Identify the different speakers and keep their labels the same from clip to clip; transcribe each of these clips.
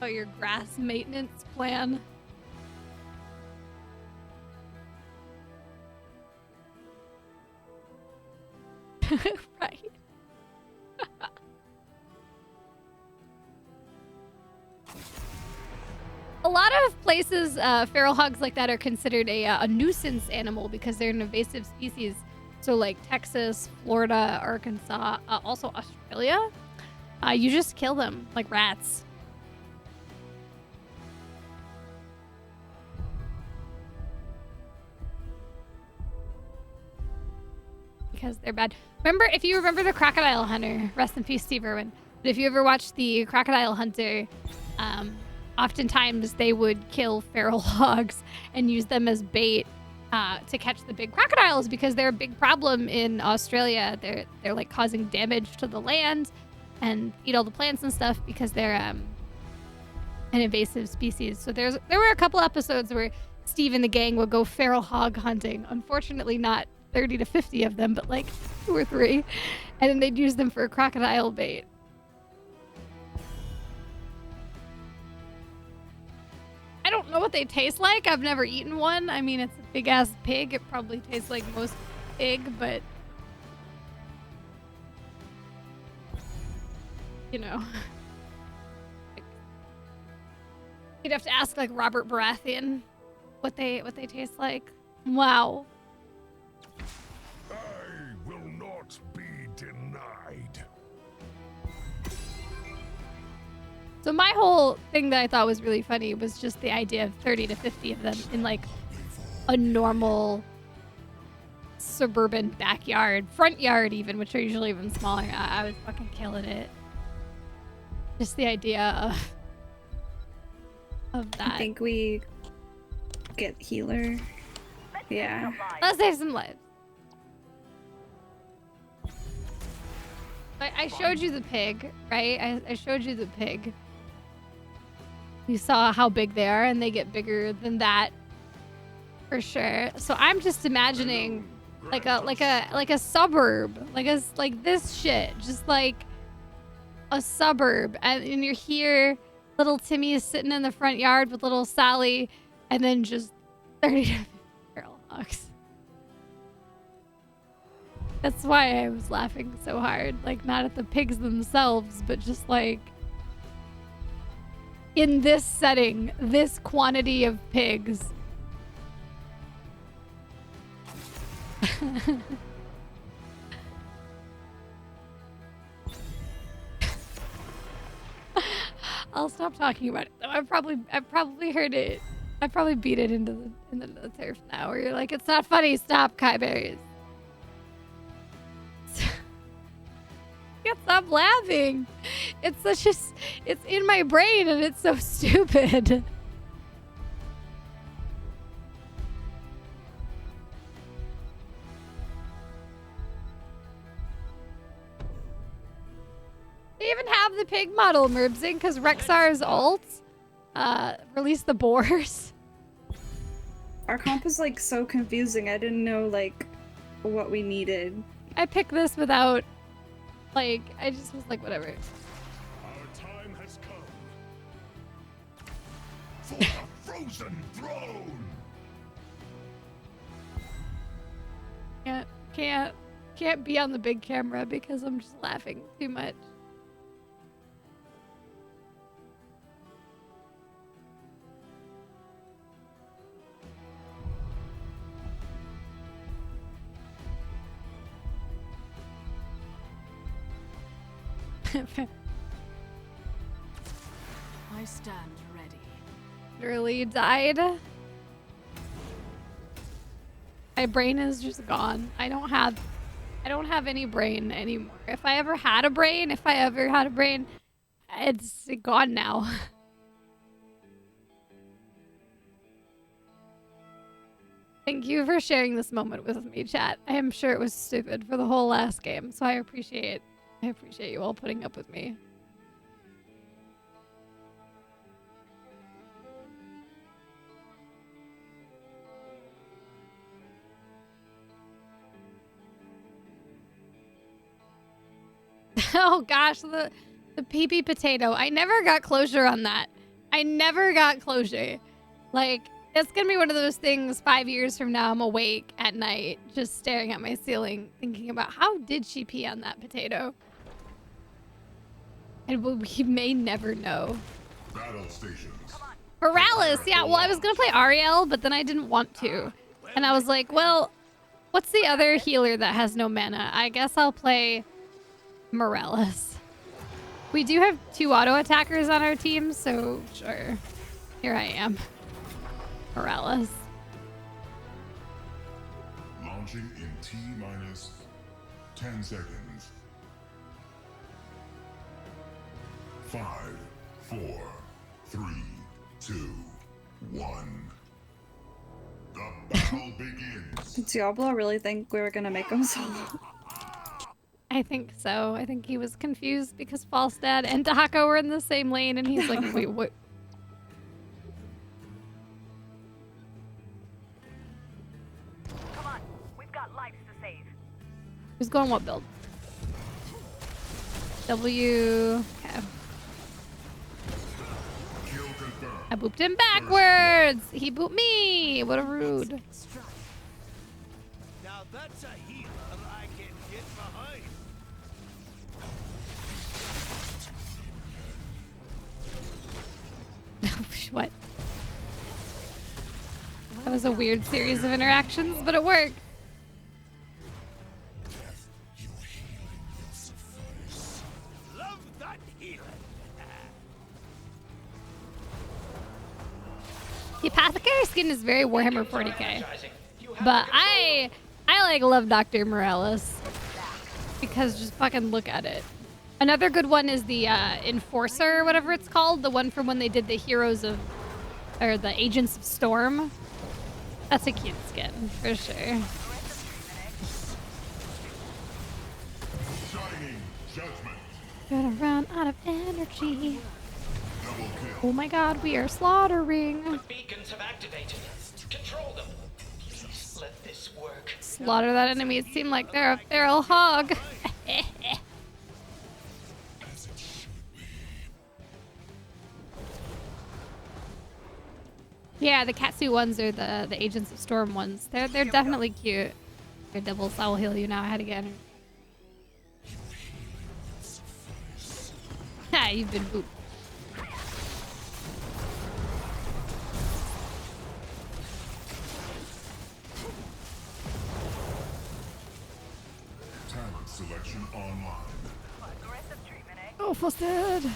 Speaker 1: about your grass maintenance plan. Right. A lot of places, feral hogs like that are considered a nuisance animal because they're an invasive species. So like Texas, Florida, Arkansas, also Australia, you just kill them like rats. Because they're bad. Remember, if you remember the Crocodile Hunter, rest in peace, Steve Irwin. But if you ever watched the Crocodile Hunter, oftentimes they would kill feral hogs and use them as bait to catch the big crocodiles because they're a big problem in Australia. They're like causing damage to the land and eat all the plants and stuff because they're an invasive species. So there were a couple episodes where Steve and the gang would go feral hog hunting. Unfortunately, not 30 to 50 of them, but like 2 or 3, and then they'd use them for crocodile bait. I don't know what they taste like. I've never eaten one. I mean, it's a big ass pig. It probably tastes like most pig, but you know, you'd have to ask like Robert Baratheon what they taste like. Wow.
Speaker 2: I will not be denied.
Speaker 1: So my whole thing that I thought was really funny was just the idea of 30 to 50 of them in like a normal suburban backyard, front yard even, which are usually even smaller. I was fucking killing it. Just the idea of that.
Speaker 3: I think we get healer. Yeah.
Speaker 1: Let's save some lives. I showed you the pig, right? I showed you the pig. You saw how big they are, and they get bigger than that for sure. So I'm just imagining like a suburb, like this shit, just like a suburb, and you're here. Little Timmy is sitting in the front yard with little Sally, and then just 30 feral hogs. That's why I was laughing so hard. Like, not at the pigs themselves, but just like in this setting, this quantity of pigs. I'll stop talking about it though. I've probably heard it. I probably beat it into the turf now where you're like, it's not funny, stop, Kiyeberries. Can't stop laughing. It's in my brain and it's so stupid. They even have the pig model Merbsing because Rexar's ult released the boars.
Speaker 3: Our comp is like so confusing. I didn't know like what we needed.
Speaker 1: I picked this without like, I just was like, whatever.
Speaker 2: Our time has come for the frozen throne.
Speaker 1: Can't be on the big camera because I'm just laughing too much.
Speaker 4: I stand ready.
Speaker 1: Literally died. My brain is just gone. I don't have any brain anymore. If I ever had a brain, it's gone now. Thank you for sharing this moment with me, chat. I am sure it was stupid for the whole last game, so I appreciate you all putting up with me. Oh gosh, the pee-pee potato. I never got closure on that. I never got closure. Like, it's gonna be one of those things 5 years from now, I'm awake at night, just staring at my ceiling, thinking about how did she pee on that potato? And we may never know.
Speaker 2: Battle stations.
Speaker 1: Morales, yeah, well, I was gonna play Auriel, but then I didn't want to. And I was like, well, what's the other healer that has no mana? I guess I'll play Morales. We do have 2 auto attackers on our team, so sure. Here I am. Morales.
Speaker 2: Launching in T-minus 10 seconds. 5, 4, 3, 2, 1. The battle begins.
Speaker 3: Did Diablo really think we were gonna make him solo?
Speaker 1: I think so. I think he was confused because Falstad and Dahako were in the same lane, and he's like, wait, what?
Speaker 4: Come on, we've got lives to save.
Speaker 1: Who's going what build? W. Okay.
Speaker 2: Kill confirmed.
Speaker 1: I booped him backwards. He booped me. What a rude.
Speaker 5: Now that's a healer I can get behind.
Speaker 1: What? That was a weird series of interactions, but it worked.
Speaker 5: Love that healing.
Speaker 1: The Apothecary skin is very Warhammer 40k. But I like love Dr. Morales. Because just fucking look at it. Another good one is the Enforcer, whatever it's called. The one from when they did the Heroes of... Or the Agents of Storm. That's a cute skin, for sure.
Speaker 2: Shining judgment.
Speaker 1: Gonna run out of energy.
Speaker 2: Double kill.
Speaker 1: Oh my god, we are slaughtering.
Speaker 6: Beacons have activated. Control them. Please let this work.
Speaker 1: Slaughter that enemy. It seemed like they're a feral hog. Yeah, the Katsu ones are the Agents of Storm ones. They're definitely cute. Your devils, I will heal you now. I had to get her. Ha, you've been booped.
Speaker 2: Talent selection online.
Speaker 4: Aggressive treatment, eh?
Speaker 1: Oh, Frosted.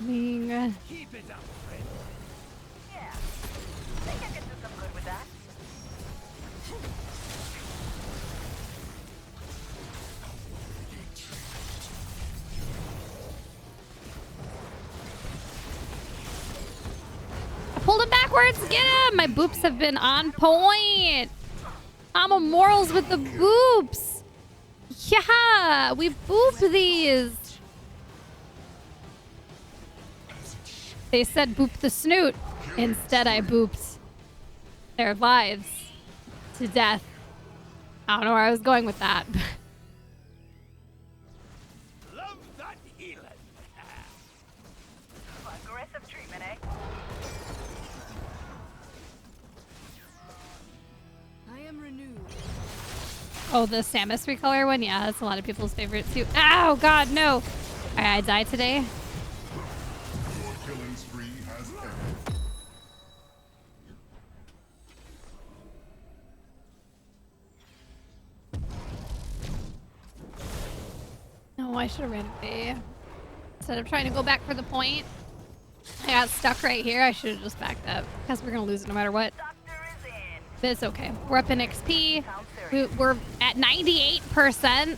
Speaker 1: Ming.
Speaker 5: Keep it up, friend.
Speaker 4: Yeah. Think I can do some good with that.
Speaker 1: I pulled him backwards. Get him. My boops have been on point. I'm a morals with the boops. Yeah, we booped these. They said boop the snoot. Instead, I booped their lives to death. I don't know where I was going with that.
Speaker 5: Love that healing.
Speaker 4: Aggressive treatment, eh?
Speaker 7: I am renewed.
Speaker 1: Oh, the Samus recolor one? Yeah, that's a lot of people's favorite too. Ow, God, no. All right, I died today.
Speaker 2: Your killing spree has ended.
Speaker 1: No, I should have ran away. Instead of trying to go back for the point, I got stuck right here. I should have just backed up because we're going to lose it no matter what.
Speaker 4: Doctor is in.
Speaker 1: But it's okay. We're up in XP.
Speaker 4: Sounds serious.
Speaker 1: We're at 98%.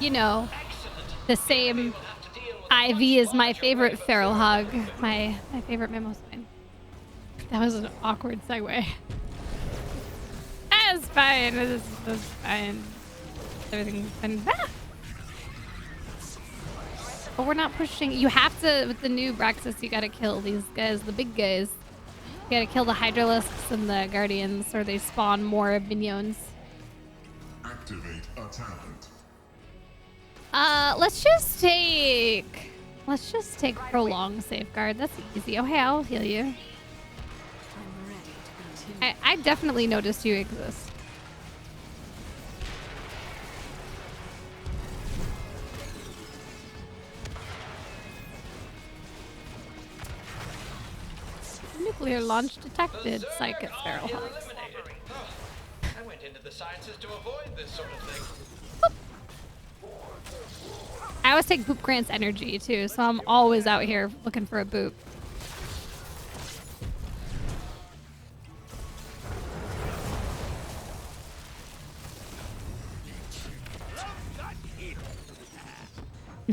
Speaker 1: You know, the same IV is my favorite feral hog. My favorite Mimoswine. That was an awkward segue. That's fine. That's fine. Everything's been... Ah! But we're not pushing. You have to, with the new Braxis, you gotta kill these guys, the big guys. You gotta kill the Hydralisks and the Guardians, or they spawn more minions.
Speaker 2: Activate a talent.
Speaker 1: Let's just take Let's just take prolonged safeguard. That's easy. Oh, hey, I'll heal you.
Speaker 7: I'm ready to continue.
Speaker 1: I definitely noticed you exist. Nuclear launch detected. Psych at feral hogs.
Speaker 6: Eliminated. Oh, I went into the sciences to avoid this sort of thing.
Speaker 1: I always take Boop Grant's energy too, so I'm always out here looking for a boop.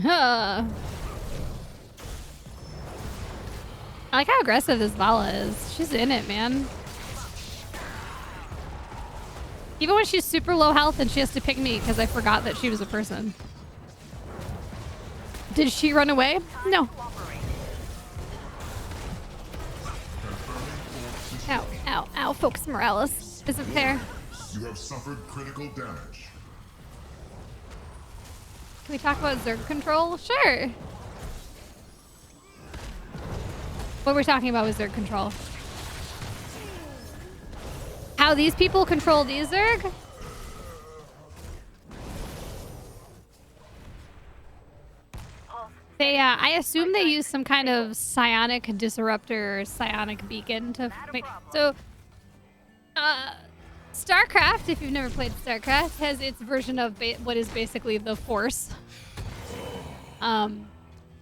Speaker 1: Huh. I like how aggressive this Vala is. She's in it, man. Even when she's super low health and she has to pick me because I forgot that she was a person. Did she run away? No. Ow, ow, ow. Focus Morales. Isn't fair.
Speaker 2: You have suffered critical damage.
Speaker 1: Can we talk about Zerg control? Sure. What we're talking about with Zerg control. How these people control these Zerg? They, I assume they use some kind of psionic disruptor or psionic beacon to make. So, Starcraft, if you've never played Starcraft, has its version of what is basically the Force. And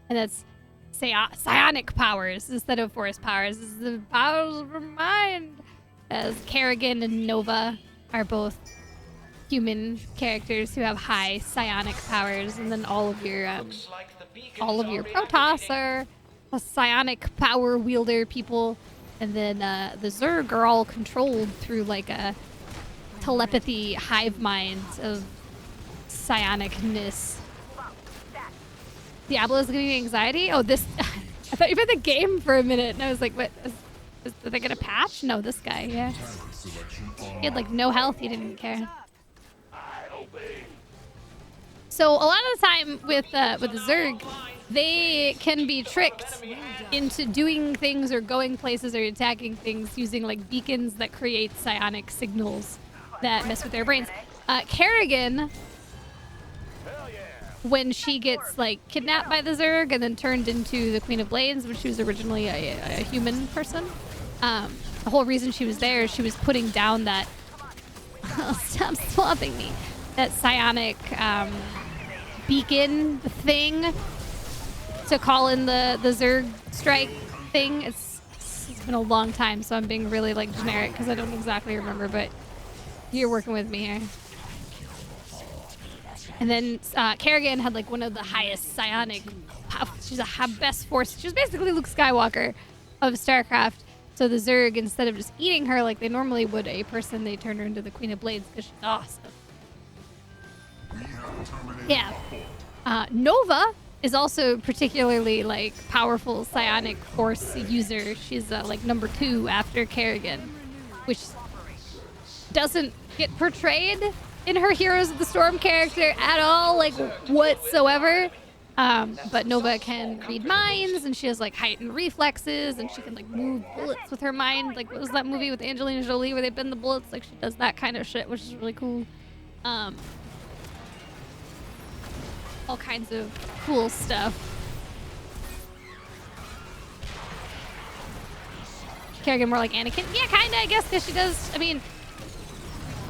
Speaker 1: that's psionic powers instead of force powers. This is the powers of her mind. As Kerrigan and Nova are both human characters who have high psionic powers, and then all of your Protoss are a psionic power wielder people, and then the Zerg are all controlled through like a telepathy hive mind of psionicness. Diablo's giving me anxiety? Oh, this... I thought you meant the game for a minute, and I was like, what? Are they gonna patch? No, this guy, yeah. He had like no health, he didn't care. So a lot of the time with the Zerg, they can be tricked into doing things or going places or attacking things using like beacons that create psionic signals that mess with their brains. Kerrigan, when she gets like kidnapped by the Zerg and then turned into the Queen of Blades when she was originally a human person, the whole reason she was there is she was putting down that stop swapping me, that psionic beacon thing to call in the Zerg strike thing. It's been a long time, so I'm being really like generic because I don't exactly remember, but you're working with me here. And then Kerrigan had like one of the highest psionic, she's a best force. She was basically Luke Skywalker of Starcraft. So the Zerg, instead of just eating her like they normally would a person, they turned her into the Queen of Blades because she's awesome. Yeah. Nova is also particularly like powerful psionic force user. She's like number 2 after Kerrigan, which doesn't get portrayed in her Heroes of the Storm character at all, like whatsoever. But Nova can read minds, and she has like heightened reflexes, and she can like move bullets with her mind. Like, what was that movie with Angelina Jolie where they bend the bullets? Like, she does that kind of shit, which is really cool. All kinds of cool stuff. Kerrigan more like Anakin? Yeah, kinda, I guess, because she does, I mean,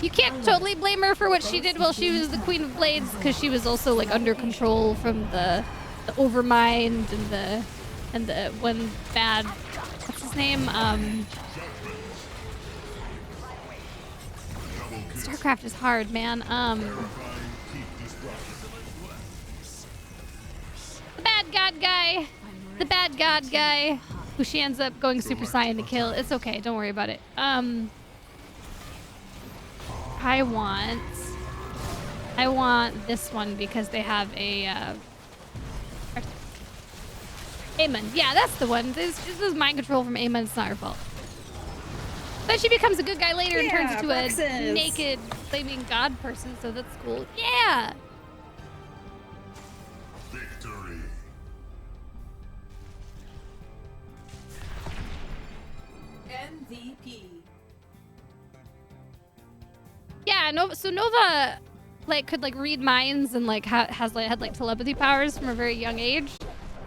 Speaker 1: you can't totally blame her for what she did while she was the Queen of Blades, because she was also like under control from the Overmind and the one bad, what's his name? Starcraft is hard, man. The bad god guy, who she ends up going Super Saiyan to kill. It's okay, don't worry about it. I want this one because they have a Aemon. Yeah, that's the one. This is mind control from Aemon. It's not her fault. But she becomes a good guy later and turns into
Speaker 3: Braxis.
Speaker 1: a naked flaming god person, so that's cool. Yeah.
Speaker 2: Victory.
Speaker 7: MVP.
Speaker 1: Yeah, Nova. So Nova, like, could like read minds and like had like telepathy powers from a very young age.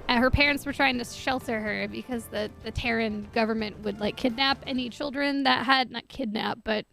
Speaker 1: And her parents were trying to shelter her because the Terran government would like kidnap any children that had not kidnap, but